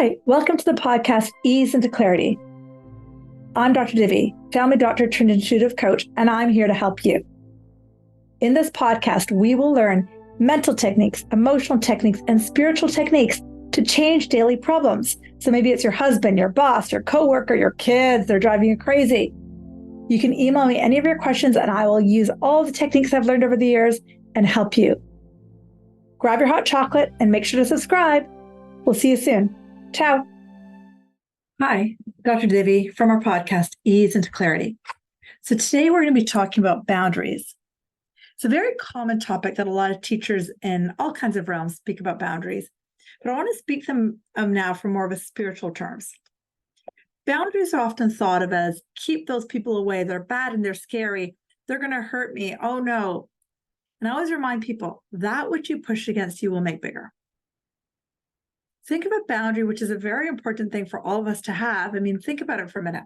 Hi, welcome to the podcast Ease into Clarity. I'm Dr. Divi, family doctor turned intuitive coach, and I'm here to help you. In this podcast, we will learn mental techniques, emotional techniques, and spiritual techniques to change daily problems. So maybe it's your husband, your boss, your coworker, your kids, they're driving you crazy. You can email me any of your questions and I will use all the techniques I've learned over the years and help you. Grab your hot chocolate and make sure to subscribe. We'll see you soon. Ciao. Hi, Dr. Divi from our podcast, Ease into Clarity. So today we're going to be talking about boundaries. It's a very common topic that a lot of teachers in all kinds of realms speak about boundaries, but I want to speak them now from more of a spiritual terms. Boundaries are often thought of as keep those people away. They're bad and they're scary. They're going to hurt me. Oh no. And I always remind people that which you push against you will make bigger. Think of a boundary, which is a very important thing for all of us to have. I mean, think about it for a minute.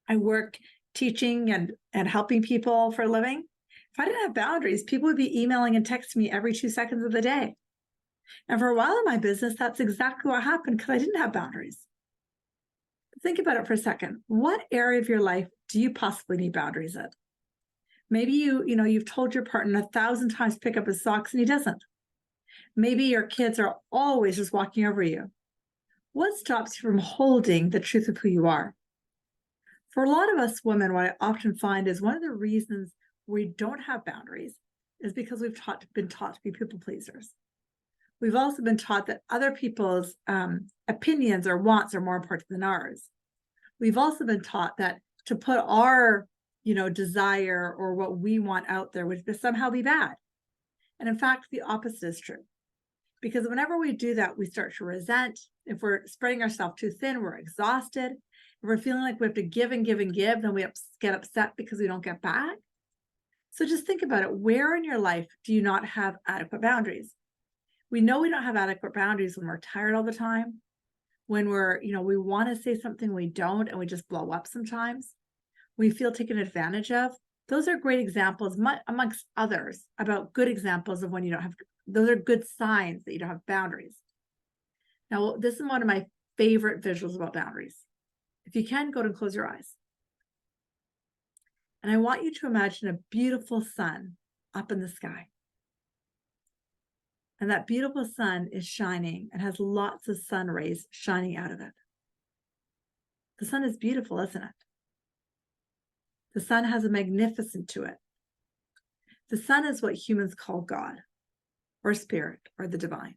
I work teaching and helping people for a living. If I didn't have boundaries, people would be emailing and texting me every 2 seconds of the day. And for a while in my business, that's exactly what happened because I didn't have boundaries. Think about it for a second. What area of your life do you possibly need boundaries in? Maybe you've told your partner 1,000 times to pick up his socks and he doesn't. Maybe your kids are always just walking over you. What stops you from holding the truth of who you are? For a lot of us women, what I often find is one of the reasons we don't have boundaries is because we've been taught to be people pleasers. We've also been taught that other people's opinions or wants are more important than ours. We've also been taught that to put our, desire or what we want out there would somehow be bad. And in fact, the opposite is true. Because whenever we do that, we start to resent. If we're spreading ourselves too thin, we're exhausted. If we're feeling like we have to give and give and give, then we get upset because we don't get back. So just think about it. Where in your life do you not have adequate boundaries? We know we don't have adequate boundaries when we're tired all the time, when we want to say something we don't, and we just blow up sometimes. We feel taken advantage of. Those are great examples, amongst others, about good examples of when you don't have. Those are good signs that you don't have boundaries. Now, this is one of my favorite visuals about boundaries. If you can, go and close your eyes. And I want you to imagine a beautiful sun up in the sky. And that beautiful sun is shining and has lots of sun rays shining out of it. The sun is beautiful, isn't it? The sun has a magnificence to it. The sun is what humans call God, or spirit, or the divine.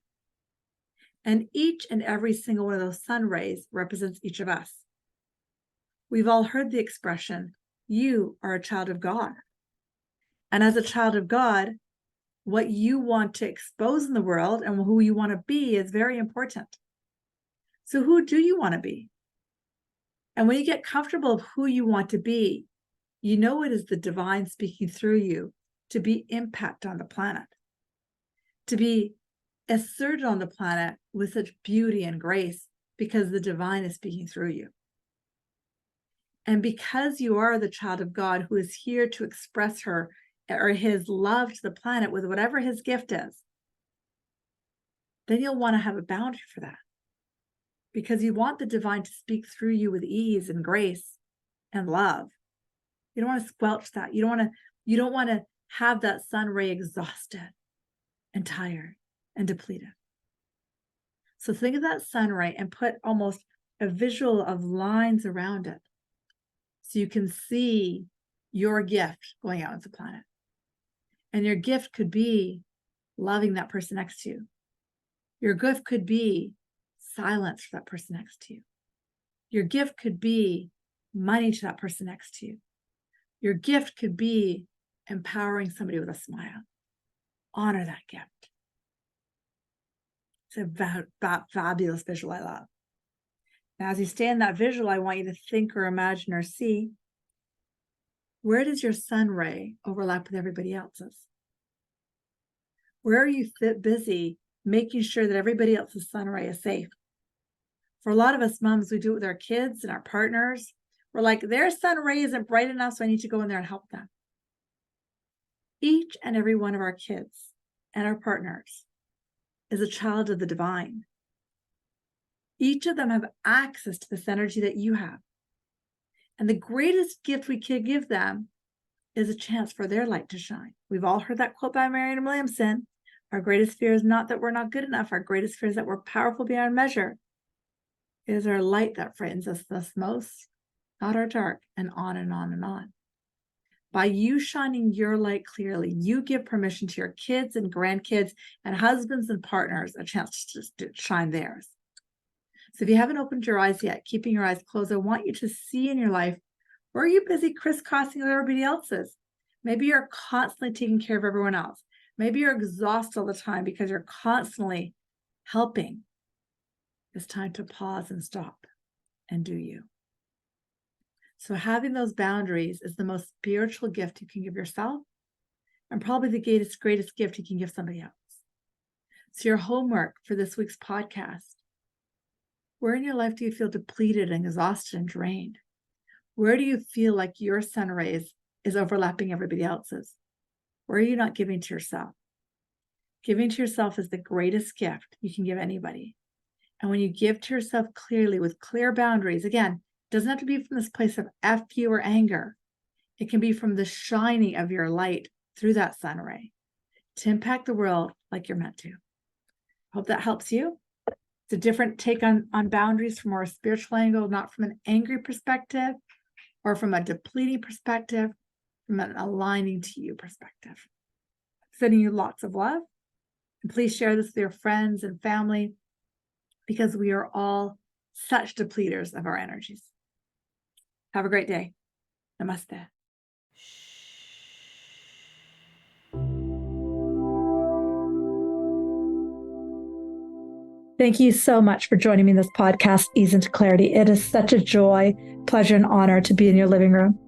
And each and every single one of those sun rays represents each of us. We've all heard the expression, you are a child of God. And as a child of God, what you want to expose in the world and who you want to be is very important. So who do you want to be? And when you get comfortable of who you want to be, you know it is the divine speaking through you to be impact on the planet, to be asserted on the planet with such beauty and grace because the divine is speaking through you. And because you are the child of God who is here to express her or his love to the planet with whatever his gift is, then you'll want to have a boundary for that because you want the divine to speak through you with ease and grace and love. You don't want to squelch that. You don't want to have that sun ray exhausted and tired and depleted. So think of that sun ray and put almost a visual of lines around it so you can see your gift going out into the planet. And your gift could be loving that person next to you. Your gift could be silence for that person next to you. Your gift could be money to that person next to you. Your gift could be empowering somebody with a smile. Honor that gift. It's a fabulous visual I love. Now, as you stay in that visual, I want you to think or imagine or see, where does your sun ray overlap with everybody else's? Where are you busy making sure that everybody else's sun ray is safe? For a lot of us moms, we do it with our kids and our partners. We're like, their sun ray isn't bright enough, so I need to go in there and help them. Each and every one of our kids and our partners is a child of the divine. Each of them have access to this energy that you have. And the greatest gift we could give them is a chance for their light to shine. We've all heard that quote by Marianne Williamson. Our greatest fear is not that we're not good enough. Our greatest fear is that we're powerful beyond measure. It is our light that frightens us the most, not our dark, and on and on and on. By you shining your light clearly, you give permission to your kids and grandkids and husbands and partners a chance to shine theirs. So if you haven't opened your eyes yet, keeping your eyes closed, I want you to see in your life, where are you busy crisscrossing with everybody else's? Maybe you're constantly taking care of everyone else. Maybe you're exhausted all the time because you're constantly helping. It's time to pause and stop and do you. So having those boundaries is the most spiritual gift you can give yourself, and probably the greatest gift you can give somebody else. So your homework for this week's podcast: where in your life do you feel depleted and exhausted and drained? Where do you feel like your sun rays is overlapping everybody else's? Where are you not giving to yourself? Giving to yourself is the greatest gift you can give anybody. And when you give to yourself clearly with clear boundaries, again, it doesn't have to be from this place of F you or anger. It can be from the shining of your light through that sun ray to impact the world like you're meant to. Hope that helps you. It's a different take on boundaries from more a spiritual angle, not from an angry perspective or from a depleting perspective, from an aligning to you perspective. Sending you lots of love. And please share this with your friends and family, because we are all such depleters of our energies. Have a great day. Namaste. Thank you so much for joining me in this podcast, Ease into Clarity. It is such a joy, pleasure, and honor to be in your living room.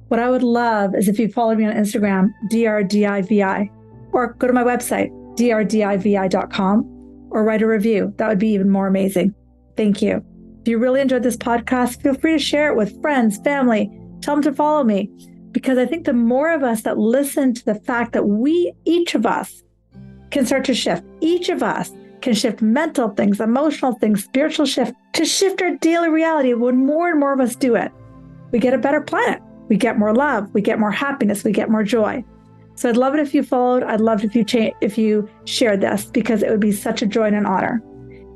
What I would love is if you follow me on Instagram, DRDIVI, or go to my website, drdIvi.com, or write a review. That would be even more amazing. Thank you. If you really enjoyed this podcast, feel free to share it with friends, family. Tell them to follow me, because I think the more of us that listen to the fact that each of us can start to shift. Each of us can shift mental things, emotional things, spiritual shift, to shift our daily reality. When more and more of us do it, we get a better planet. We get more love. We get more happiness. We get more joy. So I'd love it if you followed. I'd love it if you shared this, because it would be such a joy and an honor.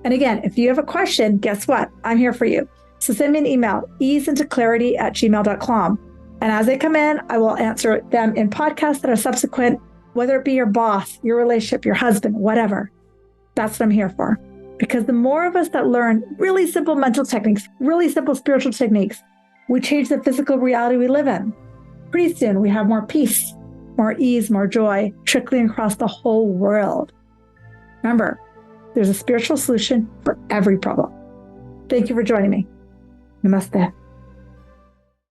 And again, if you have a question, guess what? I'm here for you. So send me an email, easeintoclarity@gmail.com. And as they come in, I will answer them in podcasts that are subsequent, whether it be your boss, your relationship, your husband, whatever. That's what I'm here for. Because the more of us that learn really simple mental techniques, really simple spiritual techniques, we change the physical reality we live in. Pretty soon, we have more peace, more ease, more joy, trickling across the whole world. Remember, there's a spiritual solution for every problem. Thank you for joining me. Namaste.